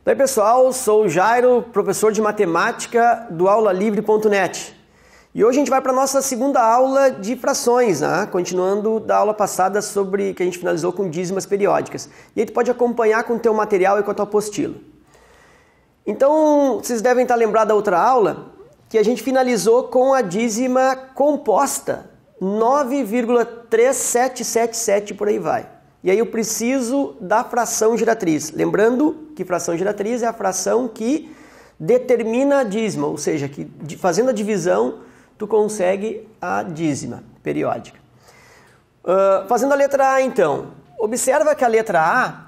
Daí pessoal, sou o Jairo, professor de matemática do aulalivre.net. E hoje a gente vai para a nossa segunda aula de frações, né? Continuando da aula passada sobre que a gente finalizou com dízimas periódicas. E aí tu pode acompanhar com o teu material e com a tua apostila. Então, vocês devem estar lembrados da outra aula que a gente finalizou com a dízima composta, 9,3777 por aí vai. E aí eu preciso da fração geratriz. Lembrando que fração geratriz é a fração que determina a dízima, ou seja, que fazendo a divisão tu consegue a dízima periódica. Fazendo a letra A então, observa que a letra A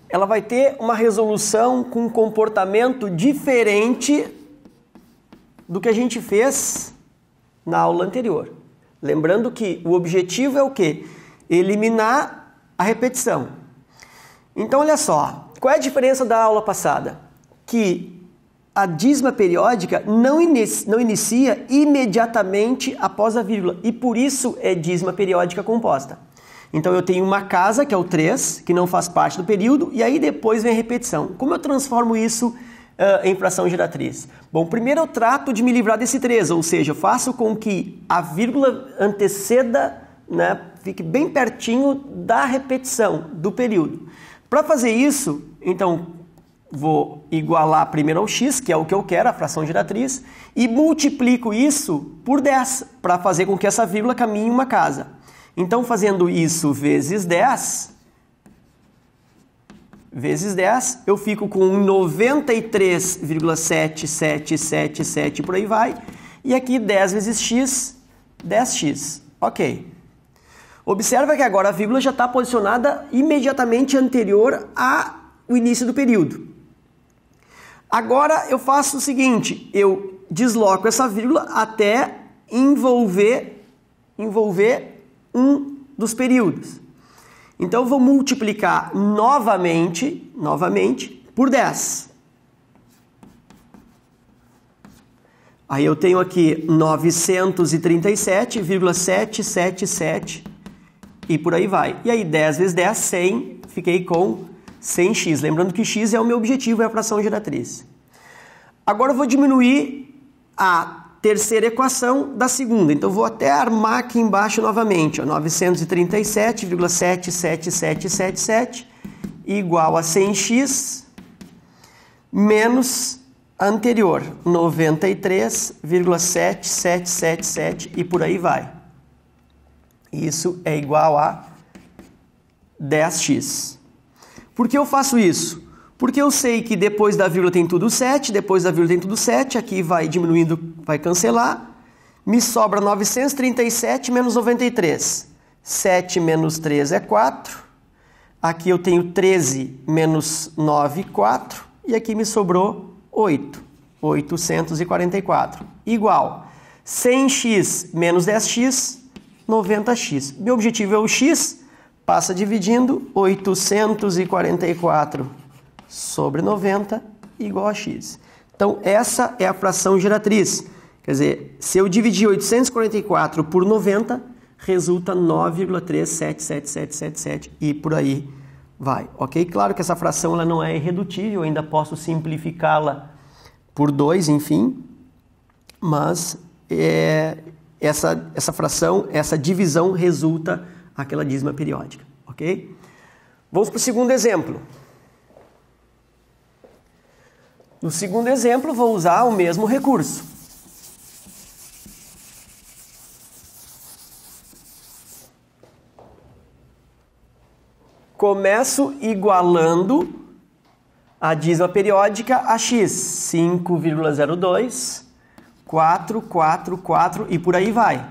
ela vai ter uma resolução com um comportamento diferente do que a gente fez na aula anterior. Lembrando que o objetivo é o quê? Eliminar a repetição. Então, olha só, qual é a diferença da aula passada? Que a dízima periódica não inicia imediatamente após a vírgula, e por isso é dízima periódica composta. Então, eu tenho uma casa, que é o 3, que não faz parte do período, e aí depois vem a repetição. Como eu transformo isso em fração geratriz? Bom, primeiro eu trato de me livrar desse 3, ou seja, eu faço com que a vírgula anteceda, né, fique bem pertinho da repetição do período. Para fazer isso, então, vou igualar primeiro ao x, que é o que eu quero, a fração geratriz, e multiplico isso por 10, para fazer com que essa vírgula caminhe uma casa. Então, fazendo isso vezes 10, eu fico com 93,7777 por aí vai, e aqui 10 vezes x, 10x. Ok. Observa que agora a vírgula já está posicionada imediatamente anterior ao início do período. Agora eu faço o seguinte, eu desloco essa vírgula até envolver um dos períodos. Então eu vou multiplicar novamente por 10. Aí eu tenho aqui 937,777 e por aí vai. E aí 10 vezes 10, 100, fiquei com 100x. Lembrando que x é o meu objetivo, é a fração geratriz. Agora eu vou diminuir a terceira equação da segunda. Então, vou até armar aqui embaixo novamente. 937,77777 igual a 100x menos a anterior, 93,7777 e por aí vai. Isso é igual a 10x. Por que eu faço isso? Porque eu sei que depois da vírgula tem tudo 7, depois da vírgula tem tudo 7, aqui vai diminuindo, vai cancelar. Me sobra 937 menos 93. 7 menos 3 é 4. Aqui eu tenho 13 menos 9, 4. E aqui me sobrou 8. 844. Igual 100x menos 10x, 90x. Meu objetivo é o x, passa dividindo 844 sobre 90 igual a x. Então, essa é a fração geratriz. Quer dizer, se eu dividir 844 por 90, resulta 9,377777 e por aí vai. Ok? Claro que essa fração ela não é irredutível, eu ainda posso simplificá-la por 2, enfim. Mas essa fração, essa divisão resulta aquela dízima periódica. Ok? Vamos para o segundo exemplo. No segundo exemplo, vou usar o mesmo recurso. Começo igualando a dízima periódica a x. 5,02, 4, 4, 4 e por aí vai.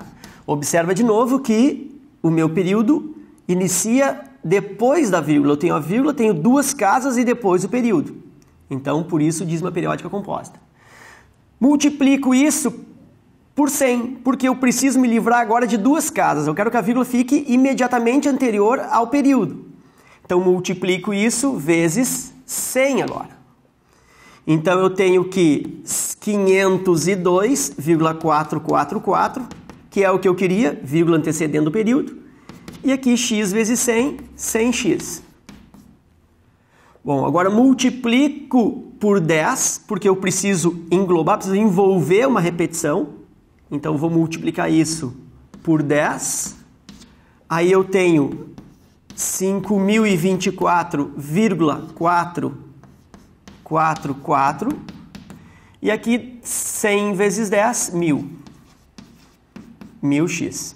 Observa de novo que o meu período inicia depois da vírgula. Eu tenho a vírgula, tenho duas casas e depois o período. Então, por isso, dízima periódica composta. Multiplico isso por 100, porque eu preciso me livrar agora de duas casas. Eu quero que a vírgula fique imediatamente anterior ao período. Então, multiplico isso vezes 100 agora. Então, eu tenho que 502,444, que é o que eu queria, vírgula antecedendo o período. E aqui, x vezes 100, 100x. Bom, agora multiplico por 10, porque eu preciso englobar, preciso envolver uma repetição. Então, vou multiplicar isso por 10. Aí eu tenho 5.024,444. E aqui 100 vezes 10, 1.000. 1.000x.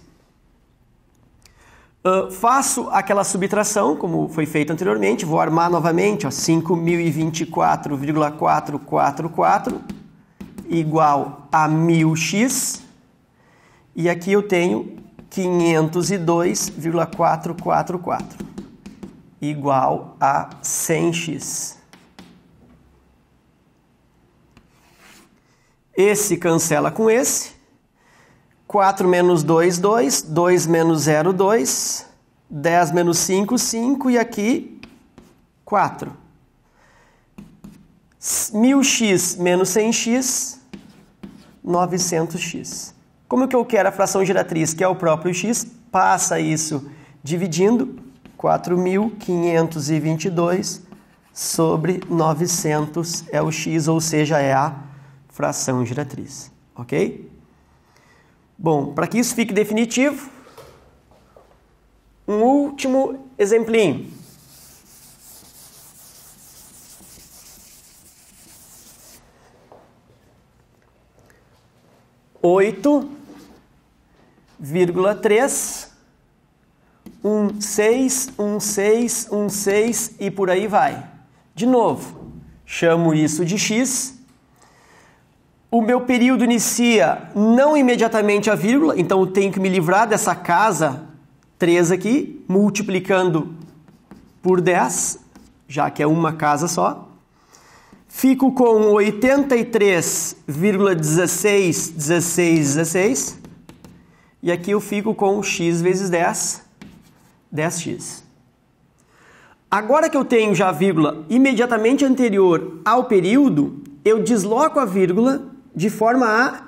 Faço aquela subtração, como foi feito anteriormente. Vou armar novamente. 5.024,444 igual a 1.000x. E aqui eu tenho 502,444 igual a 100x. Esse cancela com esse. 4 menos 2, 2. 2 menos 0, 2. 10 menos 5, 5. E aqui, 4. 1.000x menos 100x, 900x. Como que eu quero a fração geratriz, que é o próprio x, passa isso dividindo 4.522 sobre 900 é o x, ou seja, é a fração geratriz, ok? Bom, para que isso fique definitivo, um último exemplinho. Oito, 3, 6, 6, 6 e por aí vai. De novo, chamo isso de x. O meu período inicia não imediatamente a vírgula, então eu tenho que me livrar dessa casa 3 aqui, multiplicando por 10, já que é uma casa só. Fico com 83,16. E aqui eu fico com x vezes 10, 10x. Agora que eu tenho já a vírgula imediatamente anterior ao período, eu desloco a vírgula de forma a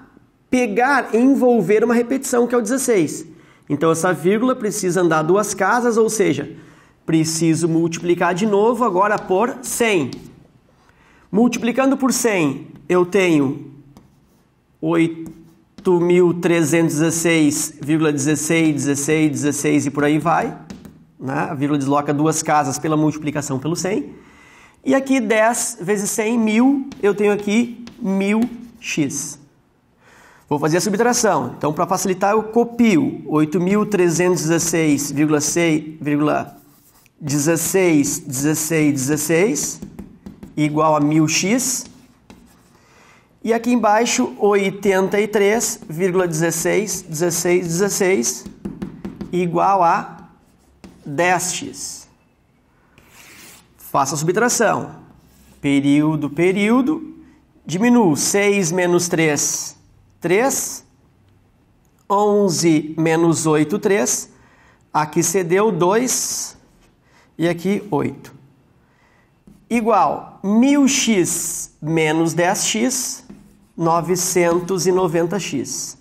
pegar e envolver uma repetição, que é o 16. Então essa vírgula precisa andar duas casas, ou seja, preciso multiplicar de novo agora por 100. Multiplicando por 100, eu tenho 8.316,16 e por aí vai. Né? A vírgula desloca duas casas pela multiplicação pelo 100. E aqui 10 vezes 100, 1.000, eu tenho aqui 1.000x. Vou fazer a subtração. Então, para facilitar, eu copio 8.316,16 igual a 1.000x. E aqui embaixo, 83,16 igual a 10x. Faço a subtração. Período, período. Diminuo. 6 menos 3, 3. 11 menos 8, 3. Aqui cedeu 2. E aqui 8. Igual 1.000x menos 10x, 990x. O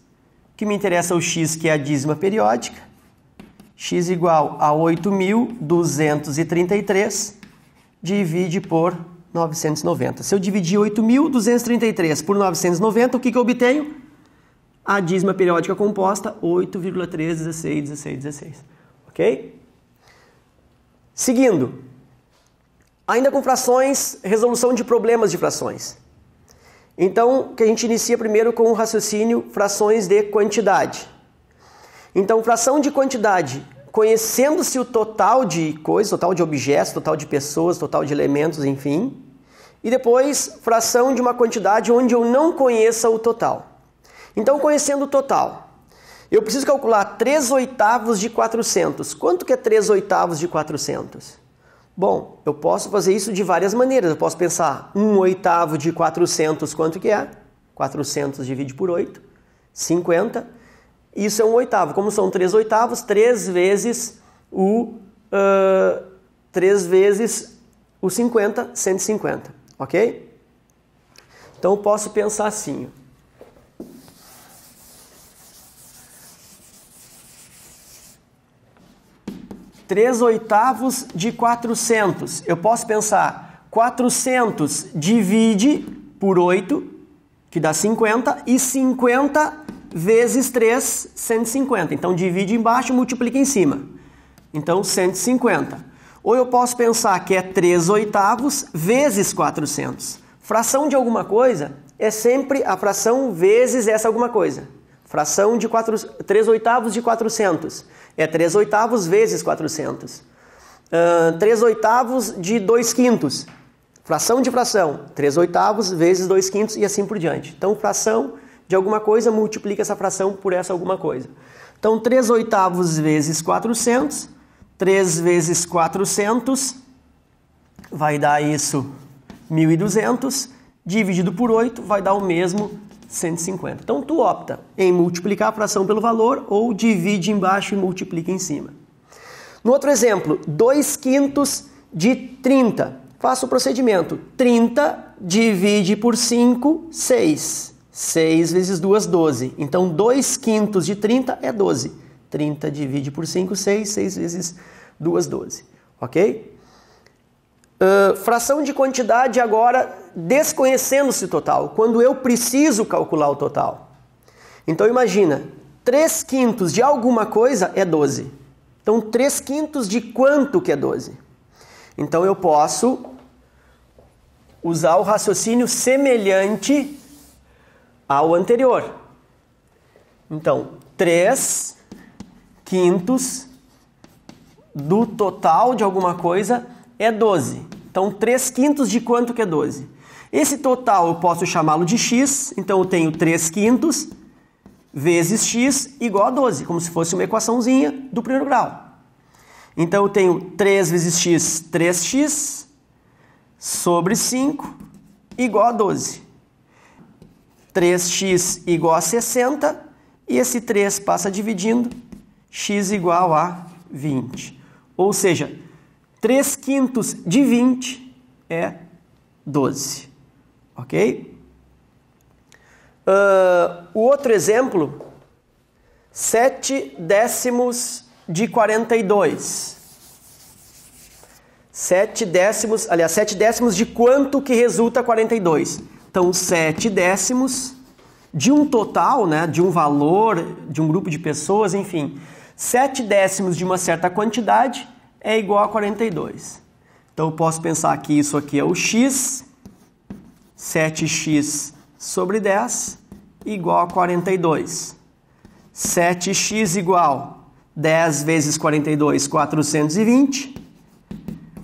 que me interessa é o x, que é a dízima periódica. X igual a 8.233, divide por 990. Se eu dividir 8.233 por 990, o que eu obtenho? A dízima periódica composta, 8,316. Ok? Seguindo. Ainda com frações, resolução de problemas de frações. Então, que a gente inicia primeiro com o raciocínio frações de quantidade. Então, fração de quantidade, conhecendo-se o total de coisas, total de objetos, total de pessoas, total de elementos, enfim. E depois, fração de uma quantidade onde eu não conheça o total. Então, conhecendo o total, eu preciso calcular 3/8 de 400. Quanto que é 3/8 de 400? Bom, eu posso fazer isso de várias maneiras. Eu posso pensar 1/8 de 400, quanto que é? 400 divide por 8, 50. Isso é 1/8. Como são 3/8, 3 vezes o 50, 150. Ok? Então eu posso pensar assim. 3/8 de 400. Eu posso pensar 400 divide por 8, que dá 50, e 50 vezes 3, 150. Então, divide embaixo e multiplica em cima. Então, 150. Ou eu posso pensar que é 3/8 vezes 400. Fração de alguma coisa é sempre a fração vezes essa alguma coisa. Fração de 3/8 de 400 é 3/8 vezes 400. 3/8 de 2/5. Fração de fração, 3/8 vezes 2/5 e assim por diante. Então, fração de alguma coisa multiplica essa fração por essa alguma coisa. Então, 3/8 vezes 400, 3 vezes 400 vai dar isso 1.200, dividido por 8 vai dar o mesmo 150. Então, tu opta em multiplicar a fração pelo valor ou divide embaixo e multiplica em cima. No outro exemplo, 2/5 de 30. Faça o procedimento. 30 divide por 5, 6. 6 vezes 2, 12. Então, 2/5 de 30 é 12. 30 divide por 5, 6. 6 vezes 2, 12. Ok? Fração de quantidade agora, desconhecendo-se o total. Quando eu preciso calcular o total. Então, imagina, 3/5 de alguma coisa é 12. Então, 3/5 de quanto que é 12? Então, eu posso usar o raciocínio semelhante ao anterior. Então, 3/5 do total de alguma coisa é 12. Então, 3/5 de quanto que é 12? Esse total eu posso chamá-lo de x, então eu tenho 3/5 vezes x igual a 12, como se fosse uma equaçãozinha do primeiro grau. Então, eu tenho 3 vezes x, 3x, sobre 5, igual a 12. 3x igual a 60, e esse 3 passa dividindo, x igual a 20. Ou seja, 3/5 de 20 é 12. Ok? O outro exemplo, 7/10 de 42. 7/10 de quanto que resulta 42? Então, 7/10 de um total, né, de um valor, de um grupo de pessoas, enfim. 7/10 de uma certa quantidade é igual a 42. Então, eu posso pensar que isso aqui é o x, 7x sobre 10, igual a 42. 7x igual 10 vezes 42, 420.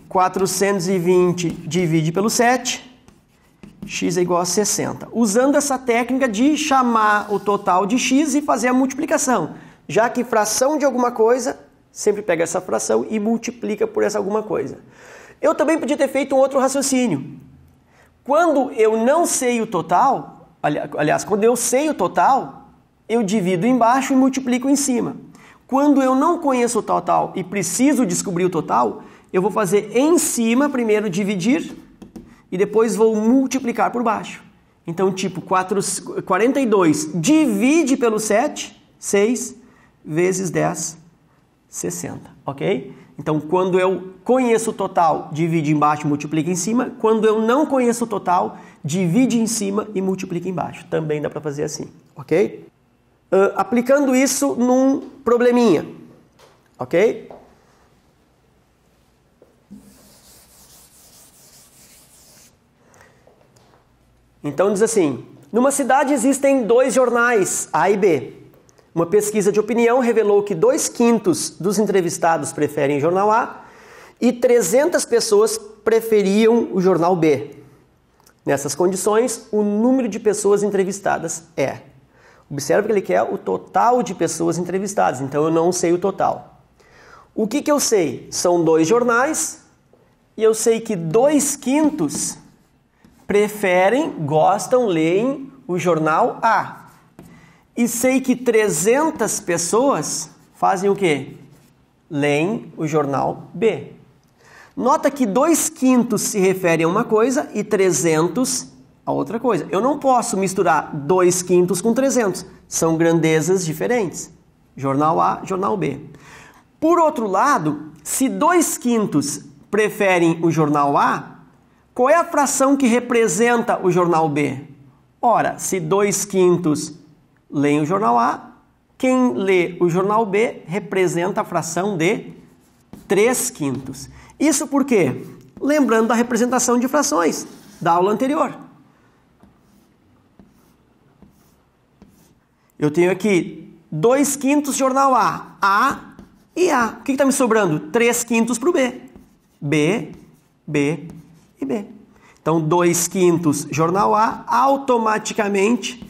420 divide pelo 7, x é igual a 60. Usando essa técnica de chamar o total de x e fazer a multiplicação. Já que fração de alguma coisa, sempre pega essa fração e multiplica por essa alguma coisa. Eu também podia ter feito um outro raciocínio. Quando eu não sei o total, aliás, quando eu sei o total, eu divido embaixo e multiplico em cima. Quando eu não conheço o total e preciso descobrir o total, eu vou fazer em cima, primeiro dividir, e depois vou multiplicar por baixo. Então, tipo, 42 divide pelo 7, 6, vezes 10, 60, ok? Então, quando eu conheço o total, divide embaixo e multiplica em cima. Quando eu não conheço o total, divide em cima e multiplica embaixo. Também dá para fazer assim, ok? Aplicando isso num probleminha, ok? Então diz assim, numa cidade existem 2 jornais, A e B. Uma pesquisa de opinião revelou que 2/5 dos entrevistados preferem o jornal A e 300 pessoas preferiam o jornal B. Nessas condições, o número de pessoas entrevistadas é... Observe que ele quer o total de pessoas entrevistadas, então eu não sei o total. O que eu sei? São 2 jornais e eu sei que 2/5 preferem, gostam, leem o jornal A. E sei que 300 pessoas fazem o quê? Leem o jornal B. Nota que 2/5 se refere a uma coisa e 300 a outra coisa. Eu não posso misturar 2/5 com 300. São grandezas diferentes. Jornal A, jornal B. Por outro lado, se 2/5 preferem o jornal A, Qual é a fração que representa o jornal B? Ora, se 2/5 leem o jornal A, quem lê o jornal B representa a fração de 3/5. Isso por quê? Lembrando da representação de frações da aula anterior. Eu tenho aqui 2/5 jornal A e A. O que está me sobrando? 3/5 para o B. B, B e B. Então, 2/5 jornal A, automaticamente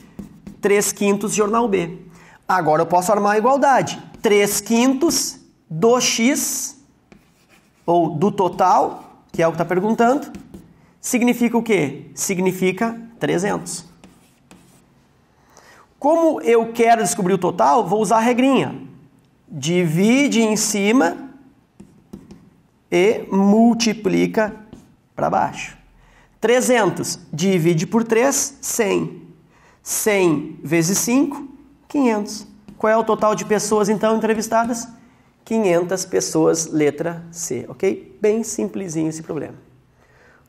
3/5 jornal B. Agora eu posso armar a igualdade. 3/5 do X, ou do total, que é o que está perguntando, significa o quê? Significa 300. Como eu quero descobrir o total, vou usar a regrinha. Divide em cima e multiplica para baixo. 300 divide por 3, 100. 100 vezes 5, 500. Qual é o total de pessoas, então, entrevistadas? 500 pessoas, letra C, ok? Bem simplesinho esse problema,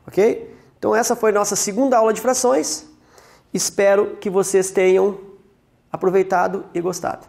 ok? Então, essa foi nossa segunda aula de frações. Espero que vocês tenham aproveitado e gostado.